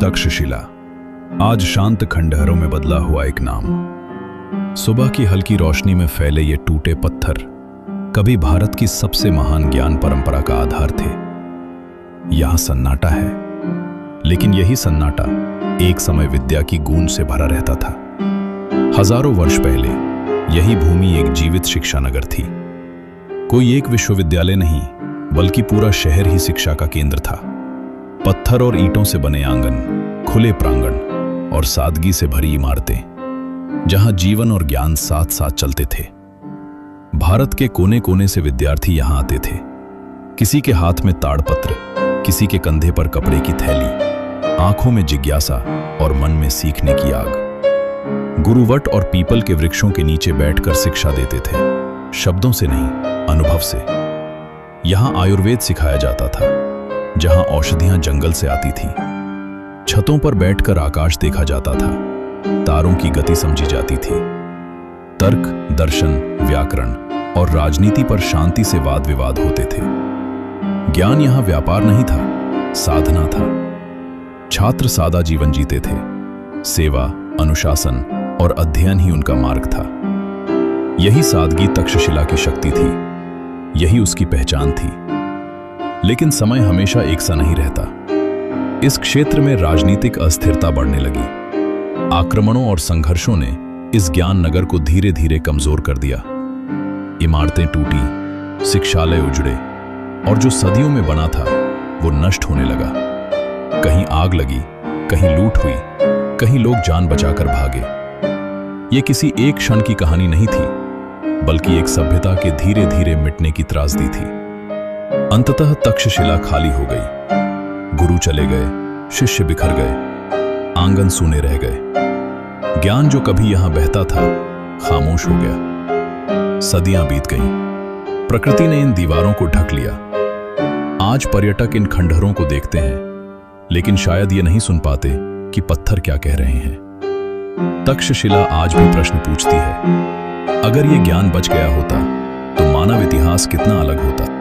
तक्षशिला आज शांत खंडहरों में बदला हुआ एक नाम। सुबह की हल्की रोशनी में फैले ये टूटे पत्थर कभी भारत की सबसे महान ज्ञान परंपरा का आधार थे। यहां सन्नाटा है, लेकिन यही सन्नाटा एक समय विद्या की गूंज से भरा रहता था। हजारों वर्ष पहले यही भूमि एक जीवित शिक्षा नगर थी। कोई एक विश्वविद्यालय नहीं, बल्कि पूरा शहर ही शिक्षा का केंद्र था। पत्थर और ईंटों से बने आंगन, खुले प्रांगण और सादगी से भरी इमारतें, जहां जीवन और ज्ञान साथ साथ चलते थे। भारत के कोने कोने से विद्यार्थी यहां आते थे। किसी के हाथ में ताड़पत्र, किसी के कंधे पर कपड़े की थैली, आंखों में जिज्ञासा और मन में सीखने की आग। गुरुवट और पीपल के वृक्षों के नीचे बैठकर शिक्षा देते थे, शब्दों से नहीं, अनुभव से। यहां आयुर्वेद सिखाया जाता था, जहां औषधियां जंगल से आती थीं। छतों पर बैठकर आकाश देखा जाता था, तारों की गति समझी जाती थी। तर्क, दर्शन, व्याकरण और राजनीति पर शांति से वाद विवाद होते थे। ज्ञान यहां व्यापार नहीं था, साधना था। छात्र सादा जीवन जीते थे। सेवा, अनुशासन और अध्ययन ही उनका मार्ग था। यही सादगी तक्षशिला की शक्ति थी, यही उसकी पहचान थी। लेकिन समय हमेशा एक सा नहीं रहता। इस क्षेत्र में राजनीतिक अस्थिरता बढ़ने लगी। आक्रमणों और संघर्षों ने इस ज्ञान नगर को धीरे धीरे कमजोर कर दिया। इमारतें टूटी, शिक्षालय उजड़े और जो सदियों में बना था वो नष्ट होने लगा। कहीं आग लगी, कहीं लूट हुई, कहीं लोग जान बचाकर भागे। ये किसी एक क्षण की कहानी नहीं थी, बल्कि एक सभ्यता के धीरे धीरे मिटने की त्रासदी थी। अंततः तक्षशिला खाली हो गई। गुरु चले गए, शिष्य बिखर गए, आंगन सूने रह गए। ज्ञान जो कभी यहां बहता था, खामोश हो गया। सदियां बीत गईं, प्रकृति ने इन दीवारों को ढक लिया। आज पर्यटक इन खंडहरों को देखते हैं, लेकिन शायद ये नहीं सुन पाते कि पत्थर क्या कह रहे हैं। तक्षशिला आज भी प्रश्न पूछती है, अगर ये ज्ञान बच गया होता तो मानव इतिहास कितना अलग होता।